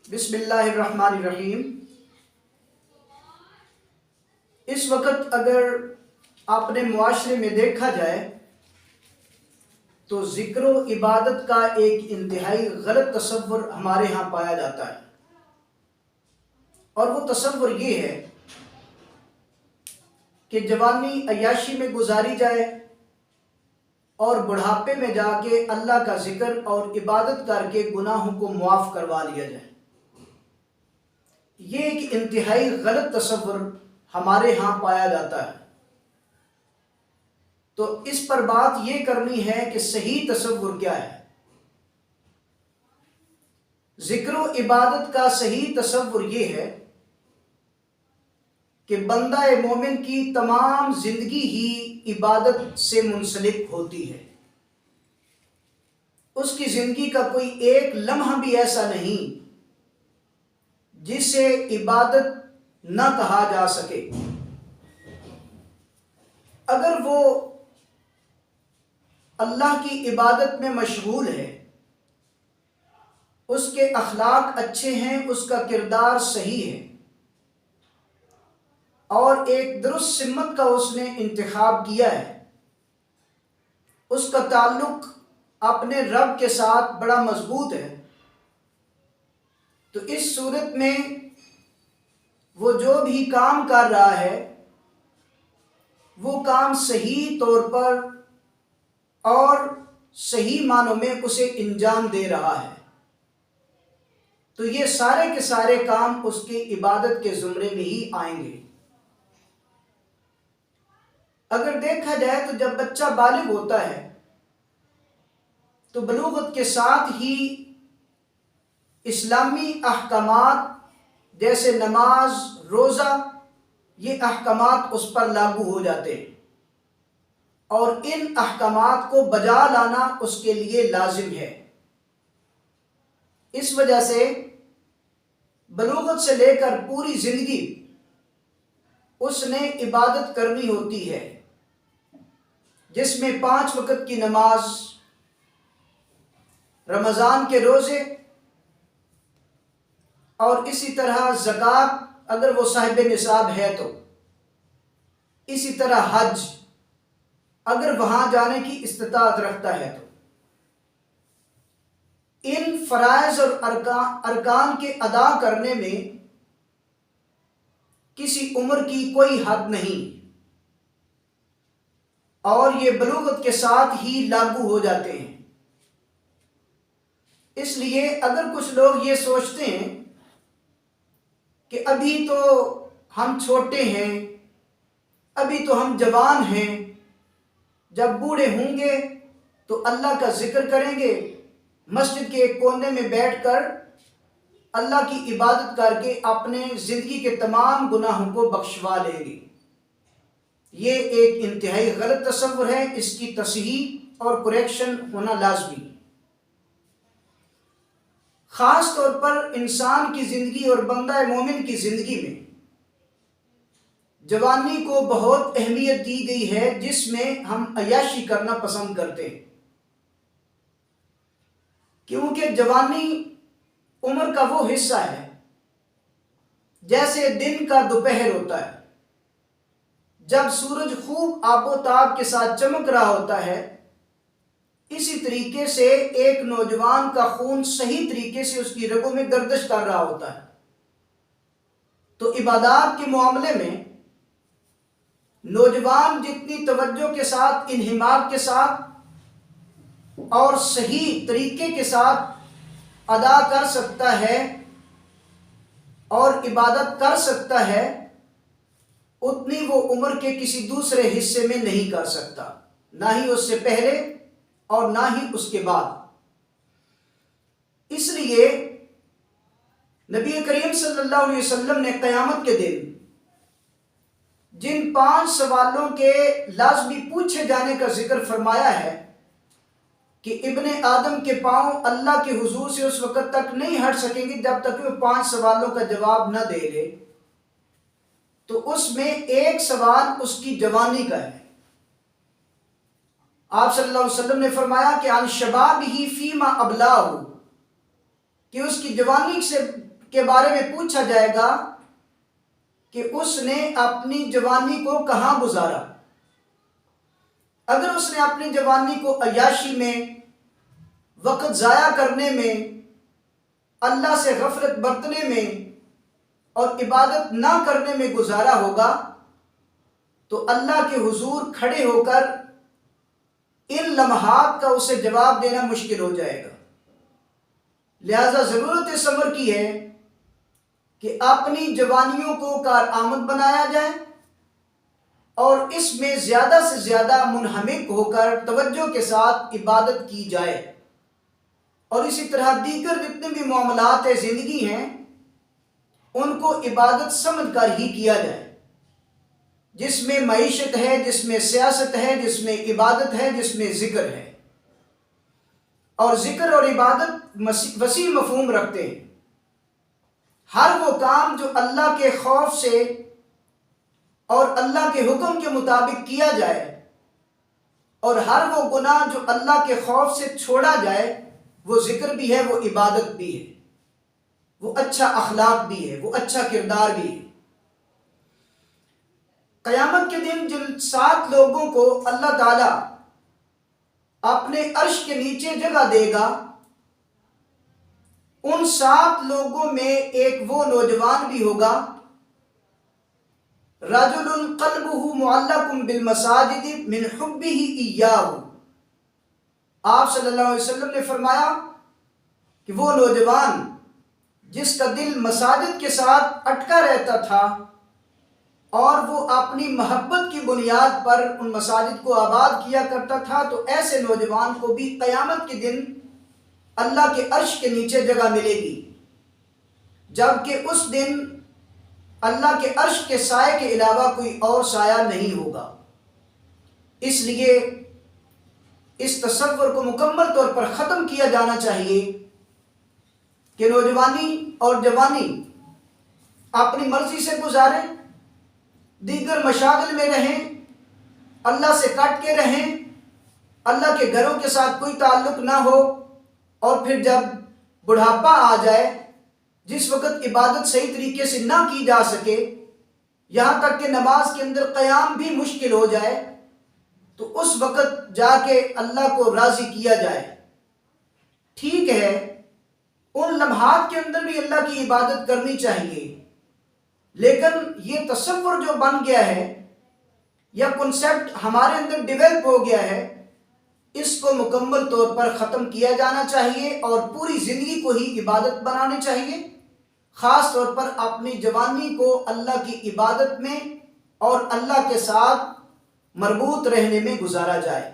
بسم اللہ الرحمن الرحیم۔ اس وقت اگر اپنے معاشرے میں دیکھا جائے تو ذکر و عبادت کا ایک انتہائی غلط تصور ہمارے ہاں پایا جاتا ہے، اور وہ تصور یہ ہے کہ جوانی عیاشی میں گزاری جائے اور بڑھاپے میں جا کے اللہ کا ذکر اور عبادت کر کے گناہوں کو معاف کروا لیا جائے۔ یہ ایک انتہائی غلط تصور ہمارے ہاں پایا جاتا ہے۔ تو اس پر بات یہ کرنی ہے کہ صحیح تصور کیا ہے۔ ذکر و عبادت کا صحیح تصور یہ ہے کہ بندہ مومن کی تمام زندگی ہی عبادت سے منسلک ہوتی ہے۔ اس کی زندگی کا کوئی ایک لمحہ بھی ایسا نہیں جسے عبادت نہ کہا جا سکے۔ اگر وہ اللہ کی عبادت میں مشغول ہے، اس کے اخلاق اچھے ہیں، اس کا کردار صحیح ہے، اور ایک درست سمت کا اس نے انتخاب کیا ہے، اس کا تعلق اپنے رب کے ساتھ بڑا مضبوط ہے، تو اس صورت میں وہ جو بھی کام کر رہا ہے وہ کام صحیح طور پر اور صحیح معنوں میں اسے انجام دے رہا ہے، تو یہ سارے کے سارے کام اس کی عبادت کے زمرے میں ہی آئیں گے۔ اگر دیکھا جائے تو جب بچہ بالغ ہوتا ہے تو بلوغت کے ساتھ ہی اسلامی احکامات جیسے نماز، روزہ، یہ احکامات اس پر لاگو ہو جاتے ہیں، اور ان احکامات کو بجا لانا اس کے لیے لازم ہے۔ اس وجہ سے بلوغت سے لے کر پوری زندگی اس نے عبادت کرنی ہوتی ہے، جس میں 5 وقت کی نماز، رمضان کے روزے، اور اسی طرح زکوٰۃ اگر وہ صاحب نصاب ہے تو، اسی طرح حج اگر وہاں جانے کی استطاعت رکھتا ہے تو، ان فرائض اور ارکان کے ادا کرنے میں کسی عمر کی کوئی حد نہیں، اور یہ بلوغت کے ساتھ ہی لاگو ہو جاتے ہیں۔ اس لیے اگر کچھ لوگ یہ سوچتے ہیں کہ ابھی تو ہم چھوٹے ہیں، ابھی تو ہم جوان ہیں، جب بوڑھے ہوں گے تو اللہ کا ذکر کریں گے، مسجد کے ایک کونے میں بیٹھ کر اللہ کی عبادت کر کے اپنے زندگی کے تمام گناہوں کو بخشوا لیں گے، یہ ایک انتہائی غلط تصور ہے۔ اس کی تصحیح اور کریکشن ہونا لازمی، خاص طور پر انسان کی زندگی اور بندہ مومن کی زندگی میں جوانی کو بہت اہمیت دی گئی ہے، جس میں ہم عیاشی کرنا پسند کرتے ہیں، کیونکہ جوانی عمر کا وہ حصہ ہے جیسے دن کا دوپہر ہوتا ہے، جب سورج خوب آب و تاب کے ساتھ چمک رہا ہوتا ہے، اسی طریقے سے ایک نوجوان کا خون صحیح طریقے سے اس کی رگوں میں گردش کر رہا ہوتا ہے۔ تو عبادات کے معاملے میں نوجوان جتنی توجہ کے ساتھ، انہماک کے ساتھ اور صحیح طریقے کے ساتھ ادا کر سکتا ہے اور عبادت کر سکتا ہے، اتنی وہ عمر کے کسی دوسرے حصے میں نہیں کر سکتا، نہ ہی اس سے پہلے اور نہ ہی اس کے بعد۔ اس لیے نبی کریم صلی اللہ علیہ وسلم نے قیامت کے دن جن 5 سوالوں کے لازمی پوچھے جانے کا ذکر فرمایا ہے کہ ابن آدم کے پاؤں اللہ کے حضور سے اس وقت تک نہیں ہٹ سکیں گے جب تک وہ 5 سوالوں کا جواب نہ دے لے، تو اس میں ایک سوال اس کی جوانی کا ہے۔ آپ صلی اللہ علیہ وسلم نے فرمایا کہ عن شبابہ فیما ابلاہ، کہ اس کی جوانی سے کے بارے میں پوچھا جائے گا کہ اس نے اپنی جوانی کو کہاں گزارا۔ اگر اس نے اپنی جوانی کو عیاشی میں، وقت ضائع کرنے میں، اللہ سے غفلت برتنے میں اور عبادت نہ کرنے میں گزارا ہوگا تو اللہ کے حضور کھڑے ہو کر ان لمحات کا اسے جواب دینا مشکل ہو جائے گا۔ لہذا ضرورت صبر کی ہے کہ اپنی جوانیوں کو کارآمد بنایا جائے اور اس میں زیادہ سے زیادہ منہمک ہو کر توجہ کے ساتھ عبادت کی جائے، اور اسی طرح دیگر جتنے بھی معاملات زندگی ہیں ان کو عبادت سمجھ کر ہی کیا جائے، جس میں معیشت ہے، جس میں سیاست ہے، جس میں عبادت ہے، جس میں ذکر ہے۔ اور ذکر اور عبادت وسیع مفہوم رکھتے ہیں۔ ہر وہ کام جو اللہ کے خوف سے اور اللہ کے حکم کے مطابق کیا جائے، اور ہر وہ گناہ جو اللہ کے خوف سے چھوڑا جائے، وہ ذکر بھی ہے، وہ عبادت بھی ہے، وہ اچھا اخلاق بھی ہے، وہ اچھا کردار بھی ہے۔ قیامت کے دن جن 7 لوگوں کو اللہ تعالیٰ اپنے عرش کے نیچے جگہ دے گا، ان 7 لوگوں میں ایک وہ نوجوان بھی ہوگا، رجل قلبہ معلق بالمساجد من حبہ ایاہ۔ آپ صلی اللہ علیہ وسلم نے فرمایا کہ وہ نوجوان جس کا دل مساجد کے ساتھ اٹکا رہتا تھا اور وہ اپنی محبت کی بنیاد پر ان مساجد کو آباد کیا کرتا تھا، تو ایسے نوجوان کو بھی قیامت کے دن اللہ کے عرش کے نیچے جگہ ملے گی، جبکہ اس دن اللہ کے عرش کے سائے کے علاوہ کوئی اور سایہ نہیں ہوگا۔ اس لیے اس تصور کو مکمل طور پر ختم کیا جانا چاہیے کہ نوجوانی اور جوانی اپنی مرضی سے گزاریں، دیگر مشاغل میں رہیں، اللہ سے کٹ کے رہیں، اللہ کے گھروں کے ساتھ کوئی تعلق نہ ہو، اور پھر جب بڑھاپا آ جائے، جس وقت عبادت صحیح طریقے سے نہ کی جا سکے، یہاں تک کہ نماز کے اندر قیام بھی مشکل ہو جائے، تو اس وقت جا کے اللہ کو راضی کیا جائے۔ ٹھیک ہے، ان لمحات کے اندر بھی اللہ کی عبادت کرنی چاہیے، لیکن یہ تصور جو بن گیا ہے یا کنسیپٹ ہمارے اندر ڈیولپ ہو گیا ہے، اس کو مکمل طور پر ختم کیا جانا چاہیے اور پوری زندگی کو ہی عبادت بنانی چاہیے۔ خاص طور پر اپنی جوانی کو اللہ کی عبادت میں اور اللہ کے ساتھ مربوط رہنے میں گزارا جائے۔